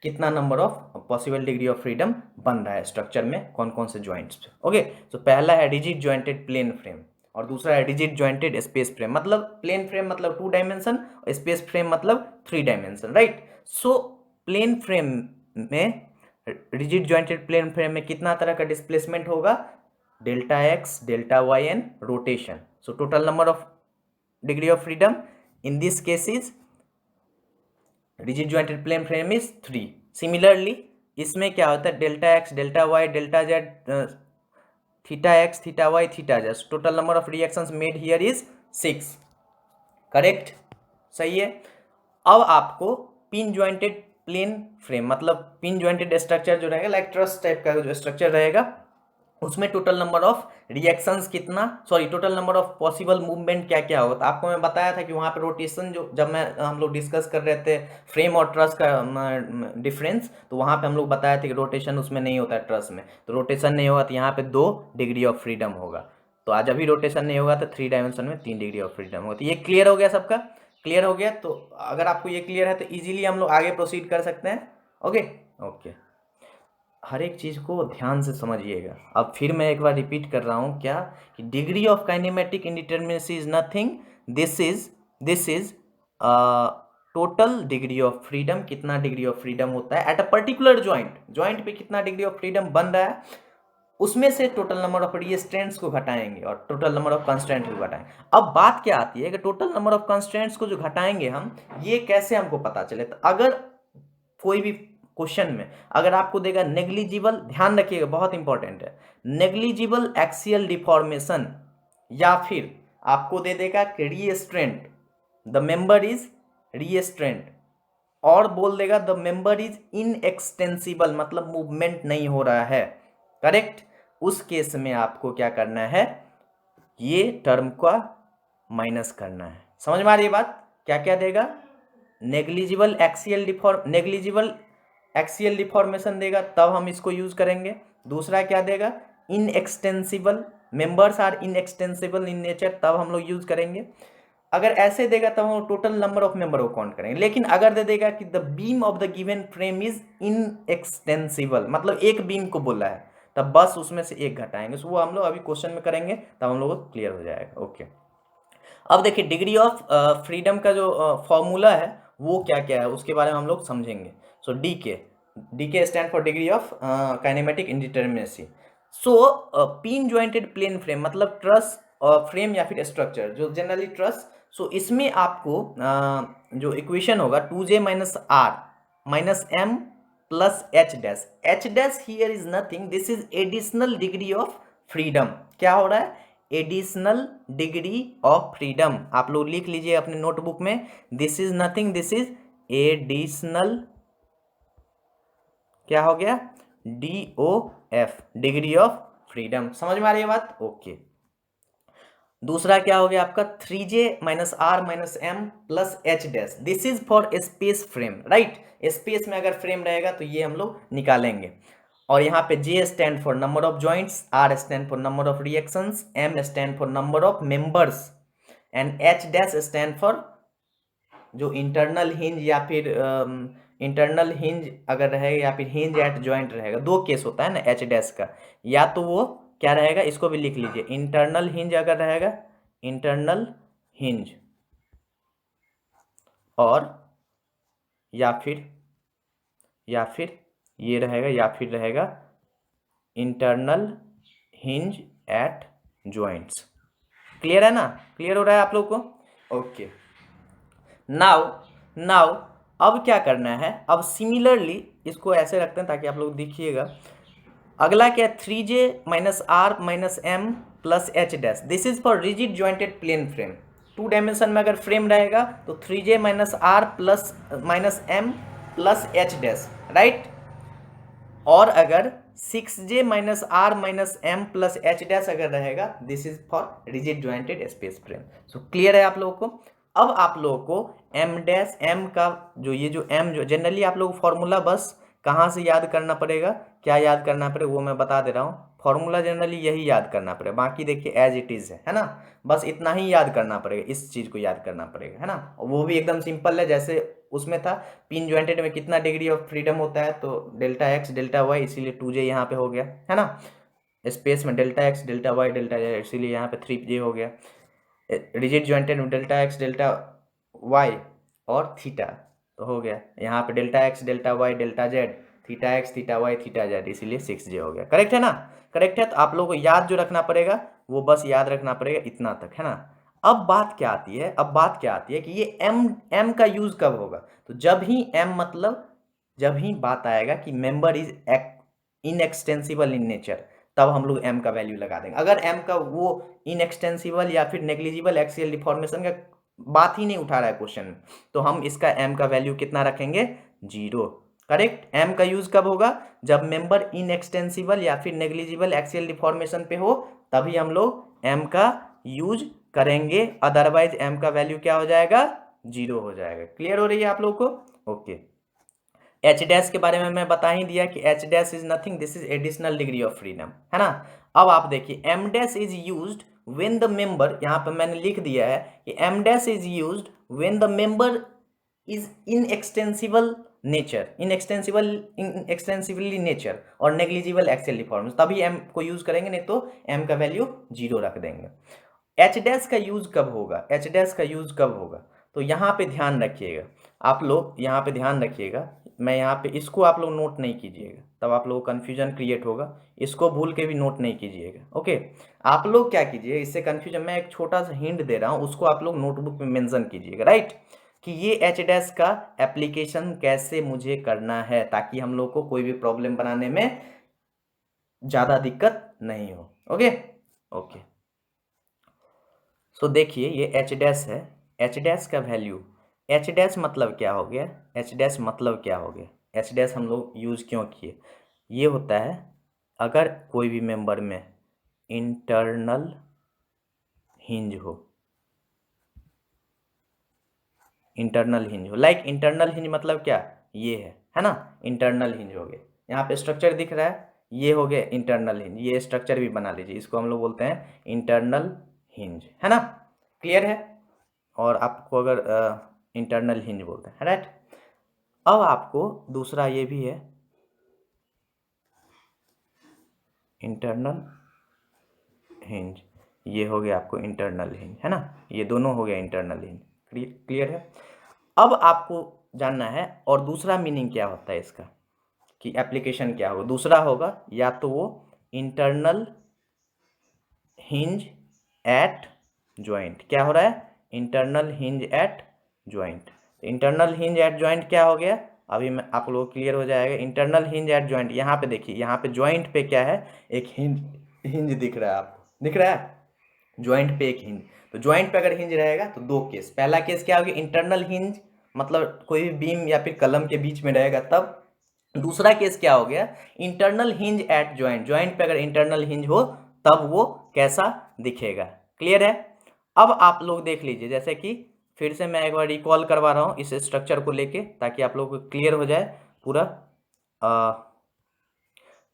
कितना number of possible degree of freedom बन रहा है स्ट्रक्चर में, कौन कौन से ज्वाइंट्स पे, ओके। तो पहला है रिजिड ज्वाइंटेड प्लेन फ्रेम, और दूसरा है रिजिड जॉइंटेड स्पेस फ्रेम। मतलब प्लेन फ्रेम मतलब 2 डायमेंशन, स्पेस फ्रेम मतलब 3 डायमेंशन, राइट। सो प्लेन फ्रेम में, रिजिड जॉइंटेड प्लेन फ्रेम में कितना तरह का डिस्प्लेसमेंट होगा? Delta X, delta Y and rotation. So total number of degree of freedom in this case is rigid jointed plane frame is 3। Similarly इसमें क्या होता है? Delta X, delta Y, delta Z, theta X, theta Y, theta Z. Total number of reactions made here is 6। Correct, सही है। अब आपको pin jointed plane frame मतलब pin jointed structure जो रहेगा, लाइक ट्रस टाइप का जो स्ट्रक्चर रहेगा, उसमें टोटल नंबर ऑफ रिएक्शंस कितना, sorry total number of possible movement क्या क्या होगा। तो आपको मैं बताया था कि वहाँ पे रोटेशन, जो जब हम लोग डिस्कस कर रहे थे फ्रेम और ट्रस का डिफरेंस, तो वहाँ पे हम लोग बताया था कि रोटेशन उसमें नहीं होता है ट्रस में। तो रोटेशन नहीं होगा तो यहाँ पे 2 डिग्री ऑफ फ्रीडम होगा। तो आज अभी रोटेशन नहीं होगा तो 3 डायमेंशन में 3 डिग्री ऑफ फ्रीडम होगा। तो ये क्लियर हो गया सबका? क्लियर हो गया। तो अगर आपको ये क्लियर है तो इजीली हम लोग आगे प्रोसीड कर सकते हैं। ओके ओके, हर एक चीज़ को ध्यान से समझिएगा। अब फिर मैं एक बार रिपीट कर रहा हूँ क्या, कि degree of kinematic indeterminacy is nothing, this is total degree of freedom. कितना डिग्री ऑफ फ्रीडम होता है एट अ पर्टिकुलर जॉइंट पे कितना डिग्री ऑफ फ्रीडम बन रहा है, उसमें से टोटल नंबर ऑफ रिएस्टेंट्स को घटाएंगे और टोटल नंबर ऑफ कंस्ट्रेंट्स को घटाएंगे। अब बात क्या आती है कि टोटल नंबर ऑफ कंस्ट्रेंट्स को जो घटाएंगे हम, ये कैसे हमको पता चले? तो अगर कोई भी क्वेश्चन में अगर आपको देगा नेग्लिजिबल, ध्यान रखिएगा बहुत इंपॉर्टेंट है, नेग्लिजिबल एक्सियल डिफॉर्मेशन, या फिर आपको दे देगा कि रीएस्ट्रेंट, द मेंबर इज रीएस्ट्रेंट, और बोल देगा द मेंबर इज इनएक्सटेंसिबल, मतलब मूवमेंट नहीं हो रहा है, करेक्ट। उस केस में आपको क्या करना है? ये टर्म का माइनस करना है। समझ में आ रही है बात? क्या क्या देगा? नेग्लिजिबल एक्सियल डिफॉर्मेशन देगा, तब हम इसको यूज करेंगे। दूसरा क्या देगा? Inextensible, members are inextensible in nature, तब हम लोग यूज करेंगे। अगर ऐसे देगा तब हम टोटल नंबर ऑफ मेंबर को काउंट करेंगे। लेकिन अगर दे देगा कि the beam of the given frame is inextensible, मतलब एक बीम को बोला है, तब बस उसमें से एक घटाएंगे। वो हम लोग अभी क्वेश्चन में करेंगे, तब हम लोग को क्लियर हो जाएगा। ओके, अब देखिए डिग्री ऑफ फ्रीडम का जो फॉर्मूला है वो क्या क्या है, उसके बारे में हम लोग समझेंगे। So D K stand for degree of kinematic indeterminacy. So pin jointed plane frame मतलब ट्रस फ्रेम या फिर स्ट्रक्चर, जो जनरली ट्रस, सो इसमें आपको जो इक्वेशन होगा 2j minus R minus M plus H dash here is nothing, this is additional degree of freedom. क्या हो रहा है? Additional degree of freedom. आप लोग लिख लीजिए अपने नोटबुक में, this is nothing, this is additional, क्या हो गया? DOF, degree of freedom. समझ में आ रही है बात? ओके। दूसरा क्या हो गया आपका? 3j minus R minus M plus H dash, this is for space frame, right. स्पेस में अगर फ्रेम रहेगा तो ये हम लोग निकालेंगे। और यहाँ पे J stand for number of joints, R stand for number of reactions, M stand for number of members, and H dash stand for जो इंटरनल हिंज या फिर इंटरनल हिंज अगर रहेगा या फिर हिंज एट जॉइंट रहेगा। दो केस होता है ना H डैश का, या तो वो क्या रहेगा, इसको भी लिख लीजिए, इंटरनल हिंज अगर रहेगा, इंटरनल हिंज, और या फिर ये रहेगा, या फिर रहेगा internal hinge at joints. Clear है ना? क्लियर हो रहा है आप लोग को? ओके, नाउ अब क्या करना है? अब सिमिलरली इसको ऐसे रखते हैं ताकि आप लोग देखिएगा। अगला क्या है? 3j minus R minus M plus H dash, this is for rigid jointed plane frame. 2 dimension में अगर फ्रेम रहेगा तो 3j minus R plus minus M plus H dash, right. और अगर 6j minus R minus M plus H dash अगर रहेगा, this is for rigid jointed space frame. So clear है आप लोगों को? अब आप लोगों को एम डैश, एम का जो ये जो एम जो जनरली आप लोग फॉर्मूला बस कहाँ से याद करना पड़ेगा, क्या याद करना पड़ेगा वो मैं बता दे रहा हूँ। फॉर्मूला जनरली यही याद करना पड़ेगा, बाकी देखिए एज इट इज़ है ना। बस इतना ही याद करना पड़ेगा, इस चीज़ को याद करना पड़ेगा, है ना। वो भी एकदम सिंपल है, जैसे उसमें था पिन जॉइंटेड में कितना डिग्री ऑफ फ्रीडम होता है, तो डेल्टा एक्स डेल्टा वाई, इसीलिए 2j यहाँ पे हो गया, है ना। स्पेस में delta X delta Y delta Z, इसीलिए यहाँ पे 3J हो गया। रिजिड ज्वाइंटेड में डेल्टा एक्स डेल्टा वाई और थीटा, तो हो गया यहाँ पे delta X delta Y delta Z, theta X theta Y theta Z, इसीलिए 6J हो गया। करेक्ट है ना? करेक्ट है। तो आप लोगों को याद जो रखना पड़ेगा वो बस याद रखना पड़ेगा इतना तक, है ना? अब बात क्या आती है, अब बात क्या आती है कि ये एम का यूज कब होगा? तो जब ही एम मतलब जब ही बात आएगा कि member is inextensible in nature, तब हम लोग एम का वैल्यू लगा देंगे। अगर एम का वो इनएक्सटेंसिबल या फिर नेग्लिजिबल एक्सियल डिफॉर्मेशन का बात ही नहीं उठा रहा है क्वेश्चन में, तो हम इसका एम का वैल्यू कितना रखेंगे? 0। करेक्ट। एम का यूज कब होगा? जब मेंबर इनएक्सटेंसिबल या फिर नेग्लिजिबल एक्सियल डिफॉर्मेशन पे हो, तभी हम लोग एम का यूज करेंगे, अदरवाइज एम का वैल्यू क्या हो जाएगा? 0 हो जाएगा। क्लियर हो रही है आप लोग को? ओके। एच डैश के बारे में मैं बता ही दिया कि H dash is nothing, this is additional degree of freedom, है ना? अब आप देखिए M dash is used when the member, यहाँ पे मैंने लिख दिया है कि M dash is used when the member is inextensible nature, inextensibly nature और नेग्लिजिबल एक्सियल डिफॉर्मेशन, तभी एम को यूज करेंगे, नहीं तो एम का वैल्यू 0 रख देंगे। एच डैश का यूज कब होगा? एच डैश का यूज कब होगा? तो यहाँ पे ध्यान रखिएगा, आप लोग यहाँ पे ध्यान रखिएगा, मैं यहाँ पे इसको आप लोग नोट नहीं कीजिएगा, तब आप लोगों को कन्फ्यूजन क्रिएट होगा। इसको भूल के भी नोट नहीं कीजिएगा, ओके? आप लोग क्या कीजिए, इससे कन्फ्यूजन, मैं एक छोटा सा हिंट दे रहा हूँ, उसको आप लोग नोटबुक में मेंशन कीजिएगा, राइट? कि ये एच डैश का एप्लीकेशन कैसे मुझे करना है, ताकि हम लोग को कोई भी प्रॉब्लम बनाने में ज़्यादा दिक्कत नहीं हो। Okay okay. सो देखिए ये एच डैश है, एच डैश का वैल्यू, एच डैश मतलब क्या हो गया? एच डैश मतलब क्या हो गया? एच डैश हम लोग यूज़ क्यों किए? ये होता है अगर कोई भी मेंबर में इंटरनल हिंज हो, इंटरनल हिंज हो, लाइक इंटरनल हिंज मतलब क्या? ये है ना? इंटरनल हिंज हो गया, यहाँ पे स्ट्रक्चर दिख रहा है, ये हो गया इंटरनल हिंज, ये स्ट्रक्चर भी बना लीजिए, इसको हम लोग बोलते हैं इंटरनल हिंज, है ना? क्लियर है? और आपको अगर इंटरनल हिंज बोलते हैं, राइट? अब आपको दूसरा ये भी है इंटरनल हिंज, ये हो गया आपको इंटरनल हिंज, है ना? ये दोनों हो गया इंटरनल हिंज। क्लियर है? अब आपको जानना है और दूसरा मीनिंग क्या होता है इसका, कि एप्लीकेशन क्या होगा? दूसरा होगा या तो वो इंटरनल हिंज एट ज्वाइंट, क्या हो रहा है? Internal hinge at joint. Internal hinge at joint क्या हो गया? अभी मैं आप लोगों को क्लियर हो जाएगा। इंटरनल हिंज एट ज्वाइंट, यहाँ पे देखिए, यहाँ पे ज्वाइंट पे क्या है? एक हिंज, हिंज दिख रहा है आपको, दिख रहा है? ज्वाइंट पे एक हिंज, तो ज्वाइंट पे अगर हिंज रहेगा तो दो केस, पहला केस क्या होगा? इंटरनल हिंज मतलब कोई भी बीम या फिर कलम के बीच में रहेगा तब। दूसरा केस क्या हो गया? Internal hinge at joint, joint पे अगर इंटरनल हिंज हो तब वो कैसा दिखेगा? क्लियर है? अब आप लोग देख लीजिए, जैसे कि फिर से मैं एक बार रिकॉल करवा रहा हूँ इस स्ट्रक्चर को लेके, ताकि आप लोगों को क्लियर हो जाए पूरा।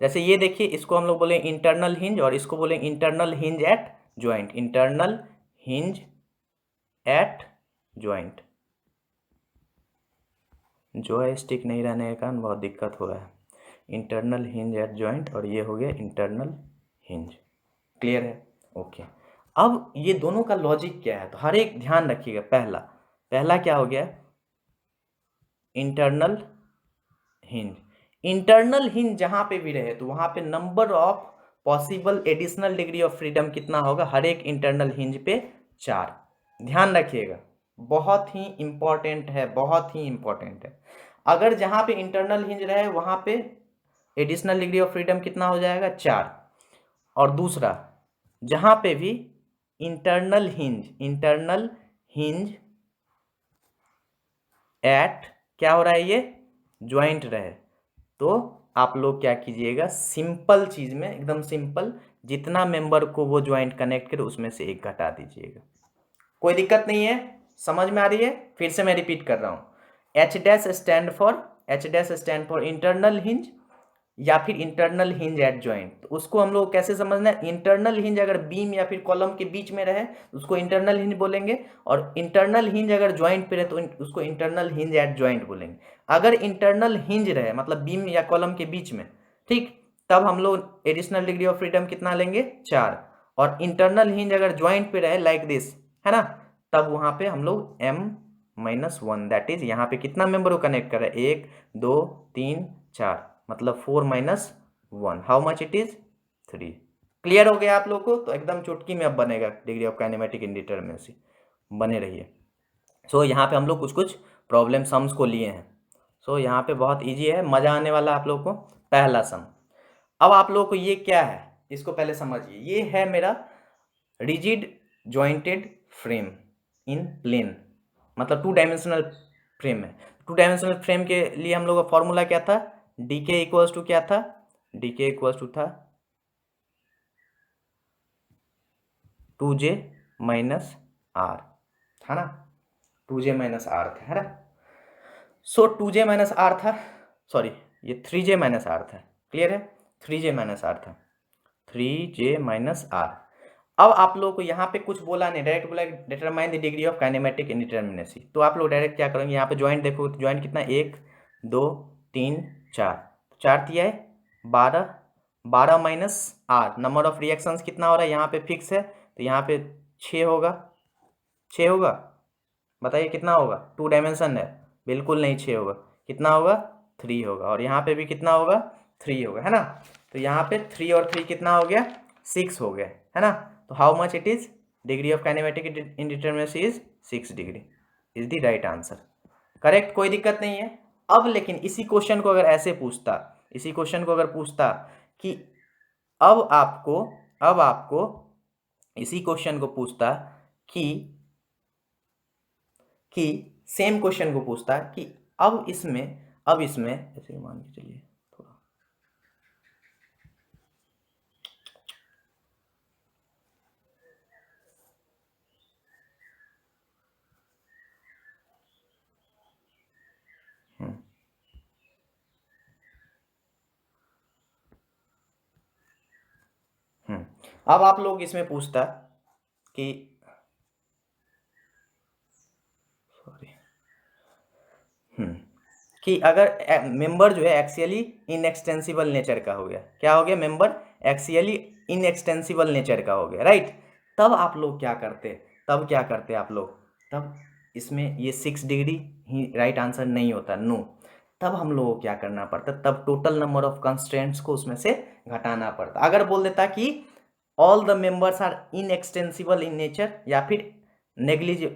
जैसे ये देखिए, इसको हम लोग बोले इंटरनल हिंज और इसको बोले internal hinge at joint, internal hinge at joint. Joystick नहीं रहने के कारण बहुत दिक्कत हो रहा है। इंटरनल हिंज एट ज्वाइंट और ये हो गया इंटरनल हिंज। क्लियर है? ओके। अब ये दोनों का लॉजिक क्या है, तो हर एक ध्यान रखिएगा। पहला क्या हो गया? इंटरनल हिंज, इंटरनल हिंज जहां पे भी रहे तो वहां पे number of possible additional degree of freedom कितना होगा? हर एक इंटरनल हिंज पे 4। ध्यान रखिएगा, बहुत ही इंपॉर्टेंट है, बहुत ही इंपॉर्टेंट है। अगर जहां पे इंटरनल हिंज रहे वहां पे एडिशनल डिग्री ऑफ फ्रीडम कितना हो जाएगा? 4। और दूसरा, जहां पे भी इंटरनल हिंज एट क्या हो रहा है? ये ज्वाइंट रहे, तो आप लोग क्या कीजिएगा? सिंपल चीज में, एकदम सिंपल, जितना मेंबर को वो ज्वाइंट कनेक्ट करे उसमें से एक घटा दीजिएगा। कोई दिक्कत नहीं है? समझ में आ रही है? फिर से मैं रिपीट कर रहा हूं। H dash stand for internal hinge या फिर इंटरनल हिंज एट ज्वाइंट। तो उसको हम लोग कैसे समझना है? इंटरनल हिंज अगर बीम या फिर कॉलम के बीच में रहे उसको इंटरनल हिंज बोलेंगे, और इंटरनल हिंज अगर ज्वाइंट पे रहे तो उसको इंटरनल हिंज एट ज्वाइंट बोलेंगे। अगर इंटरनल हिंज रहे मतलब बीम या कॉलम के बीच में, ठीक, तब हम लोग एडिशनल डिग्री ऑफ फ्रीडम कितना लेंगे, 4। और इंटरनल हिंज अगर ज्वाइंट पे रहे लाइक दिस, है ना, तब वहां पे हम लोग m-1, दैट इज यहाँ पे कितना मेंबर को कनेक्ट कर रहे हैं, 1 2 3 4, मतलब 4-1, how much it is, 3। Clear हो गया आप लोग को? तो एकदम चुटकी में अब बनेगा डिग्री ऑफ काइनेमेटिक इंडिटरमिनेसी, बने रहिए। सो यहाँ पे हम लोग कुछ कुछ प्रॉब्लम सम्स को लिए हैं। सो यहाँ पे बहुत इजी है, मज़ा आने वाला आप लोग को। पहला सम, अब आप लोग को ये क्या है इसको पहले समझिए। ये है मेरा rigid jointed frame in plane, मतलब 2 डायमेंशनल फ्रेम है। 2 डायमेंशनल फ्रेम के लिए हम लोग का फॉर्मूला क्या था, डी के इक्वल्स टू क्या था, डी के इक्वल्स टू था 2j माइनस आर, था ना, 2j माइनस आर था, है ना। सो 2j माइनस आर था, सॉरी ये 3j माइनस आर था, क्लियर है, 3j माइनस आर था, 3j माइनस आर। अब आप लोगों को यहाँ पे कुछ बोला नहीं, डायरेक्ट बोला determine the degree of kinematic indeterminacy. तो आप लोग डायरेक्ट क्या करेंगे, यहाँ पे ज्वाइंट देखो, तो ज्वाइंट कितना, 1 2 3 4, 4 तिया 12, 12 minus R, number of reactions कितना हो रहा है, यहाँ पे फिक्स है, तो यहाँ पे 6 होगा, 6 होगा, बताइए कितना होगा, 2 डायमेंशन है, बिल्कुल नहीं 6 होगा, कितना होगा, 3 होगा, और यहाँ पे भी कितना होगा, 3 होगा, है ना। तो यहाँ पे 3 और 3 कितना हो गया, 6 हो गया, है ना। तो how much it is, degree of kinematic indeterminacy is 6 degree, is the right answer, correct, कोई दिक्कत नहीं है। अब लेकिन इसी क्वेश्चन को अगर ऐसे पूछता, इसी क्वेश्चन को अगर पूछता कि अब आपको इसी क्वेश्चन को पूछता कि सेम क्वेश्चन को पूछता कि अब इसमें ऐसे मान के चलिए थोड़ा, अब आप लोग इसमें पूछता कि सॉरी कि अगर मेंबर जो है एक्सियली इनएक्सटेंसिबल नेचर का हो गया, क्या हो गया, मेंबर एक्सियली इनएक्सटेंसिबल नेचर का हो गया, राइट। तब आप लोग क्या करते, आप लोग, तब इसमें ये 6 डिग्री ही राइट आंसर नहीं होता, नो। तब हम लोगों को क्या करना पड़ता, तब टोटल नंबर ऑफ कंस्ट्रेंट्स को उसमें से घटाना पड़ता। अगर बोल देता कि all the members are inextensible in nature, या फिर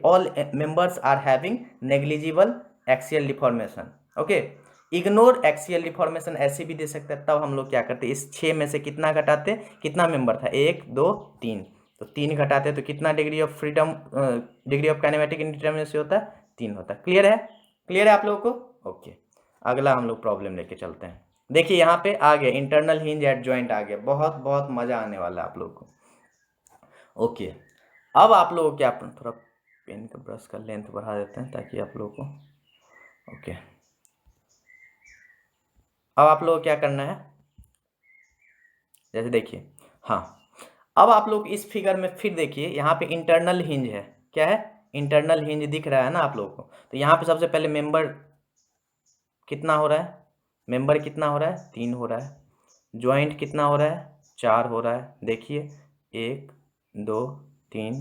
all members are having negligible axial deformation, okay, ignore axial deformation ऐसे भी दे सकते हैं। तब हम लोग क्या करते, इस 6 में से कितना घटाते, कितना मेंबर था, 1 2 3, तो 3 घटाते तो कितना degree of freedom, degree of kinematic indeterminacy होता है, 3 होता है। क्लियर है, क्लियर है आप लोगों को, ओके। अगला हम लोग प्रॉब्लम लेके चलते हैं। देखिए यहाँ पे आ गया इंटरनल हिंज एट जॉइंट आ गया, बहुत बहुत मजा आने वाला है आप लोग को, ओके। अब आप लोगों को क्या, थोड़ा पेन का ब्रश का लेंथ बढ़ा देते हैं ताकि आप लोगों को, ओके। अब आप लोगों को क्या करना है, जैसे देखिए, हाँ, अब आप लोग इस फिगर में फिर देखिए, यहाँ पे इंटरनल हिंज है, क्या है, इंटरनल हिंज दिख रहा है ना आप लोगों को। तो यहाँ पे सबसे पहले मेंबर कितना हो रहा है, मेंबर कितना हो रहा है, 3 हो रहा है, ज्वाइंट कितना हो रहा है, 4 हो रहा है, देखिए 1 2 3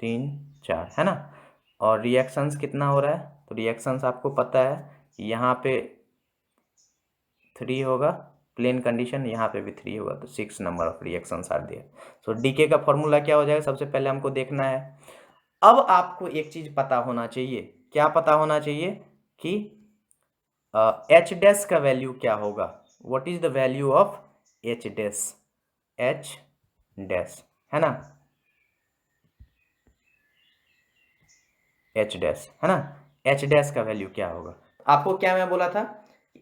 3 4, है ना। और रिएक्शंस कितना हो रहा है, तो रिएक्शंस आपको पता है, यहाँ पे 3 होगा, प्लेन कंडीशन, यहाँ पे भी 3 होगा, तो 6 number of reactions are there. So DK का फॉर्मूला क्या हो जाएगा, सबसे पहले हमको देखना है। अब आपको एक चीज पता होना चाहिए, क्या पता होना चाहिए, कि एच डैश का वैल्यू क्या होगा, what is the value of H dash, H dash, है ना, एच डैश, है ना, एच डैश का वैल्यू क्या होगा। आपको क्या मैं बोला था,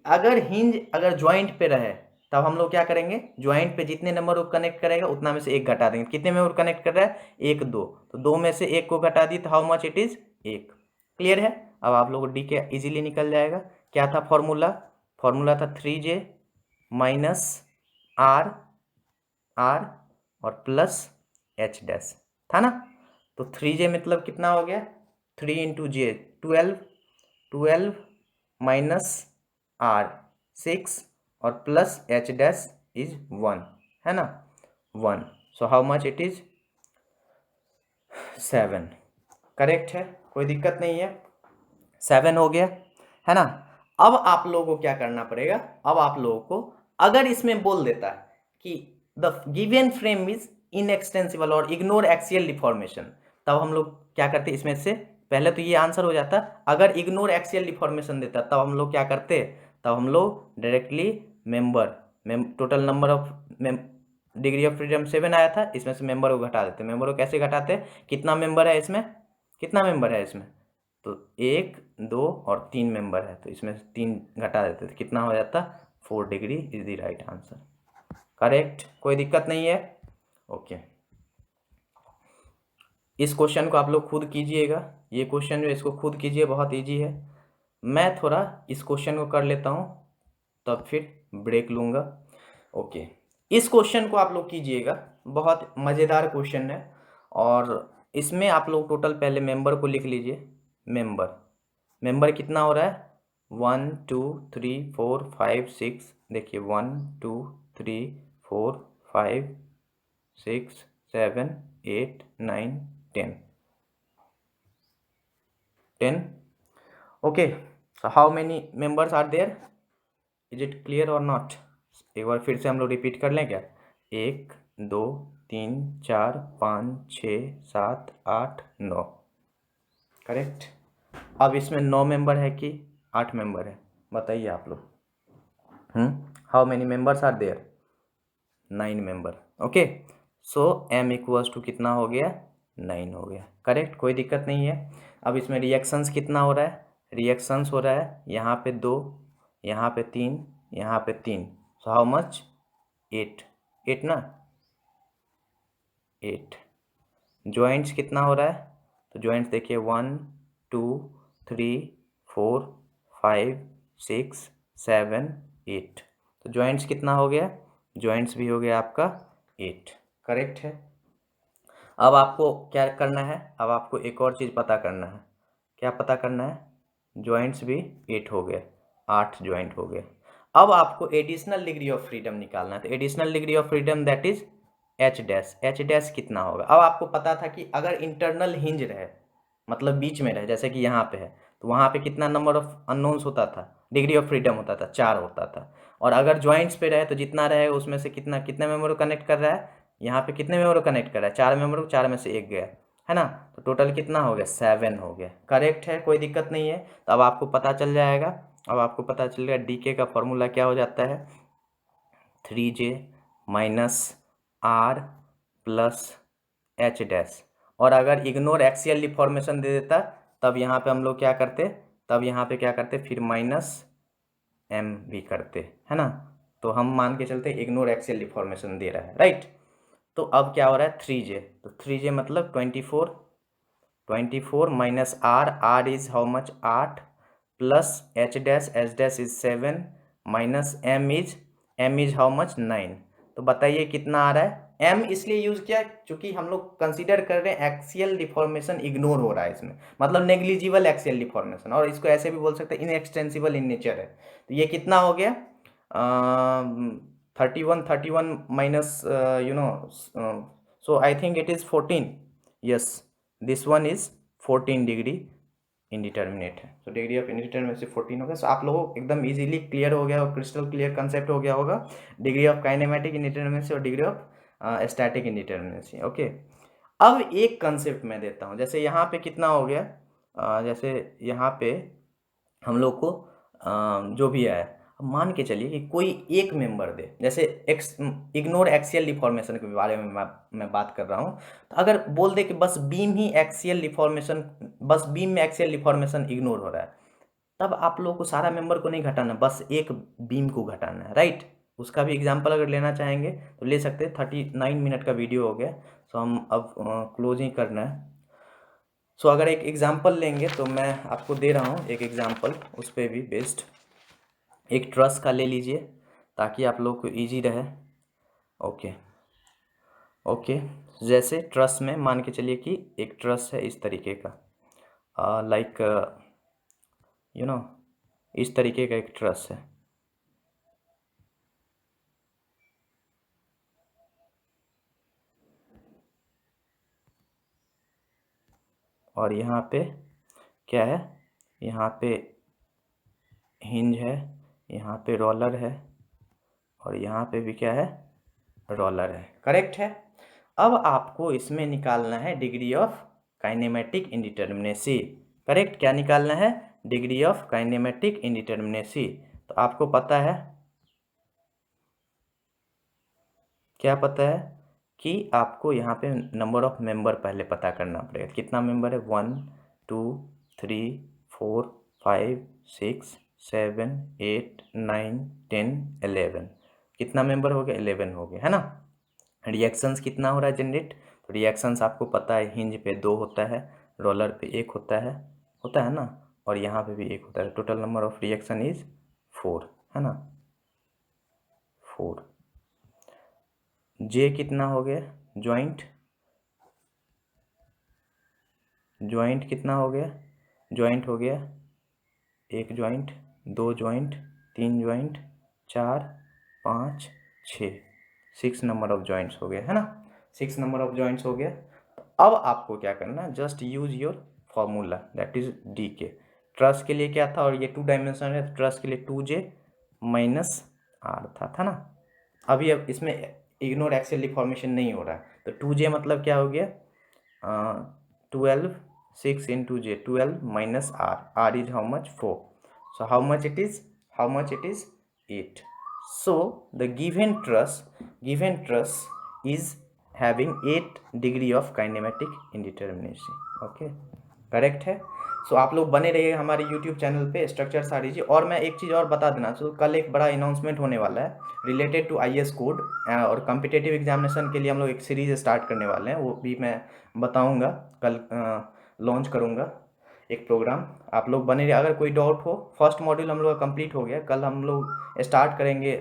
अगर ज्वाइंट पे रहे, तब हम लोग क्या करेंगे, ज्वाइंट पे जितने नंबर को कनेक्ट करेगा उतना में से एक घटा देंगे। कितने में कनेक्ट कर रहा है, 1 2, तो 2 में से 1 को घटा दी तो how much it is, 1। Clear है। अब आप लोग डी के इजीली निकल जाएगा। क्या था फॉर्मूला, फॉर्मूला था 3j माइनस आर, और प्लस एच डैश, था ना। तो 3j मतलब कितना हो गया, 3 इंटू जे 12, 12 माइनस आर 6, और प्लस एच डैश इज 1, है ना, 1। So how much it is 7। Correct है, कोई दिक्कत नहीं है, 7 हो गया, है ना। अब आप लोगों को क्या करना पड़ेगा, अब आप लोगों को अगर इसमें बोल देता है कि the given frame is inextensible और इग्नोर एक्सियल डिफॉर्मेशन, तब हम लोग क्या करते इसमें से, पहले तो ये आंसर हो जाता। अगर इग्नोर एक्सियल डिफॉर्मेशन देता तब हम लोग क्या करते, तब हम लोग directly total number of degree of freedom 7 आया था, इसमें से मेंबर को घटा देते। मेंबर को कैसे घटाते, कितना मेंबर है इसमें, कितना मेंबर है इसमें, तो 1 2 और 3 मेंबर है, तो इसमें से 3 घटा देते तो कितना हो जाता, 4 degree is the right answer. Correct, कोई दिक्कत नहीं है, ओके। इस क्वेश्चन को आप लोग खुद कीजिएगा, ये क्वेश्चन जो इसको खुद कीजिए, बहुत इजी है। मैं थोड़ा इस क्वेश्चन को कर लेता हूँ, तब फिर ब्रेक लूँगा, ओके। इस क्वेश्चन को आप लोग कीजिएगा, बहुत मज़ेदार क्वेश्चन है। और इसमें आप लोग टोटल पहले मेंबर को लिख लीजिए। मेंबर कितना हो रहा है, 1 2 3 4 5 6, देखिए 1 2 3 4 5 6 7 8 9 10 10, okay. So how many members are there, is it clear और नॉट। एक बार फिर से हम लोग रिपीट कर लें क्या, 1 2 3 4 5 6 7 8 9, करेक्ट। अब इसमें 9 मेंबर है कि 8 मेंबर है, बताइए आप लोग। How many members are there, 9 member, okay. So m equals to कितना हो गया, 9 हो गया, करेक्ट, कोई दिक्कत नहीं है। अब इसमें रिएक्शंस कितना हो रहा है, रिएक्शंस हो रहा है यहाँ पे 2, यहाँ पे 3, यहाँ पे 3, सो हाउ मच 8, 8 ना, 8। ज्वाइंट्स कितना हो रहा है, तो ज्वाइंट्स देखिए 1 2 3 4 5 6 7 8, तो ज्वाइंट्स कितना हो गया, ज्वाइंट्स भी हो गया आपका 8, करेक्ट है। अब आपको क्या करना है, अब आपको एक और चीज़ पता करना है, क्या पता करना है, ज्वाइंट्स भी 8 हो गए, 8 ज्वाइंट हो गए। अब आपको एडिशनल डिग्री ऑफ फ्रीडम निकालना है, तो additional degree of freedom that is H dash, H dash कितना होगा। अब आपको पता था कि अगर इंटरनल हिंज रहे, मतलब बीच में रहे, जैसे कि यहाँ पे है, तो वहाँ पे कितना नंबर ऑफ अननोन्स होता था, डिग्री ऑफ फ्रीडम होता था, 4 होता था। और अगर ज्वाइंट्स पे रहे तो जितना रहे उसमें से कितना, कितने मेंबर को कनेक्ट कर रहा है, यहाँ पे कितने मेंबर को कनेक्ट कर रहा है, 4 मेंबर को, 4 में से 1 गया, है ना, तो टोटल कितना हो गया, 7 हो गया, करेक्ट है, कोई दिक्कत नहीं है। तो अब आपको पता चल जाएगा, अब आपको पता चल गया डीके का फॉर्मूला क्या हो जाता है, 3J minus R plus H dash. और अगर इग्नोर एक्सियल डिफॉर्मेशन दे देता तब यहाँ पे हम लोग क्या करते, तब यहाँ पे क्या करते, फिर माइनस एम भी करते, है ना। तो हम मान के चलते इग्नोर एक्सियल डिफॉर्मेशन दे रहा है, राइट। तो अब क्या हो रहा है, 3J, तो 3J मतलब 24, 24 minus R, R is how much 8 plus H dash is 7 minus M is how much 9। तो बताइए कितना आ रहा है, एम इसलिए यूज किया क्योंकि हम लोग कंसीडर कर रहे हैं एक्सियल डिफॉर्मेशन इग्नोर हो रहा है इसमें, मतलब नेग्लिजिबल एक्सियल डिफॉर्मेशन, और इसको ऐसे भी बोल सकते हैं इनएक्सटेंसिबल इन नेचर है। तो ये कितना हो गया, 31 minus you know, so I think it is 14, yes this one is 14 degree indeterminate है, तो डिग्री ऑफ इंडिटर्मिनेसी 14 होगा। सो आप लोगों को एकदम इजीली क्लियर हो गया और क्रिस्टल क्लियर कंसेप्ट हो गया होगा, डिग्री ऑफ काइनेमेटिक इंडिटर्मिनेसी और degree of static indeterminacy, okay. अब एक कंसेप्ट मैं देता हूँ, जैसे यहाँ पे कितना हो गया, जैसे यहाँ पे हम लोग को जो भी है, अब मान के चलिए कि कोई एक मेंबर दे, जैसे इग्नोर एक्सियल डिफॉर्मेशन के बारे में मैं बात कर रहा हूँ। तो अगर बोल दे कि बस बीम ही एक्सियल डिफॉर्मेशन, बस बीम में एक्सियल डिफॉर्मेशन इग्नोर हो रहा है, तब आप लोगों को सारा मेंबर को नहीं घटाना, बस एक बीम को घटाना है, राइट। उसका भी एग्जाम्पल अगर लेना चाहेंगे तो ले सकते हैं, 39 मिनट का वीडियो हो गया, सो हम अब क्लोज ही करना है। सो अगर एक एग्जाम्पल लेंगे तो मैं आपको दे रहा हूँ एक एग्जाम्पल, उस पर भी बेस्ड, एक ट्रस का ले लीजिए ताकि आप लोग को इजी रहे, ओके। ओके, जैसे ट्रस में मान के चलिए कि एक ट्रस है इस तरीके का, लाइक यू नो, इस तरीके का एक ट्रस है, और यहाँ पे क्या है, यहाँ पे हिंज है, यहाँ पे रोलर है, और यहाँ पे भी क्या है, रोलर है। करेक्ट है। अब आपको इसमें निकालना है degree of kinematic indeterminacy. Correct, क्या निकालना है, डिग्री ऑफ काइनेमेटिक इंडिटरमिनेसी। तो आपको पता है, क्या पता है कि आपको यहाँ पे नंबर ऑफ मेंबर पहले पता करना पड़ेगा। कितना मेंबर है, 1 2 3 4 5 6 7 8 9 10 11। कितना मेंबर हो गया, 11 हो गया, है ना। रिएक्शंस कितना हो रहा है जनरेट, तो रिएक्शंस आपको पता है, हिंज पे 2 होता है, रोलर पे 1 होता है ना, और यहाँ पे भी 1 होता है। Total number of reaction is 4, है ना, 4। जे कितना हो गया, ज्वाइंट कितना हो गया, ज्वाइंट हो गया 1 joint, 2 joint, 3 joint, 4 5 6, 6 number of joints हो गए, है ना, 6 नंबर ऑफ ज्वाइंट्स हो गया। अब आपको क्या करना है, just use your formula that is D के। ट्रस के लिए क्या था, और ये 2 डायमेंशन है, ट्रस के लिए 2J माइनस R था ना। अभी अब इसमें इग्नोर एक्सियल डिफॉर्मेशन नहीं हो रहा है, तो 2J मतलब क्या हो गया, 12 6 into J, 12 minus R, R is how much, 4. So how much it is, 8. So the given truss is having 8 degree of kinematic indeterminacy. Okay, correct है। सो आप लोग बने रहिए हमारे यूट्यूब चैनल पे स्ट्रक्चर सारी जी। और मैं एक चीज़ और बता देना, सो कल एक बड़ा अनाउंसमेंट होने वाला है रिलेटेड टू IAS कोड, और कॉम्पिटिटिव एग्जामिनेशन के लिए हम लोग एक सीरीज़ स्टार्ट करने वाले हैं, वो भी मैं बताऊंगा कल, लॉन्च करूंगा एक प्रोग्राम। आप लोग बने रहिए। अगर कोई डाउट हो, फर्स्ट मॉड्यूल हम लोग का कंप्लीट हो गया, कल हम लोग स्टार्ट करेंगे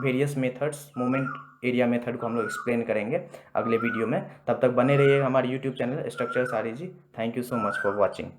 various methods, moment area method को हम लोग एक्सप्लेन करेंगे अगले वीडियो में। तब तक बने रहिए हमारे यूट्यूब चैनल स्ट्रक्चर सारी जी। Thank you so much for watching.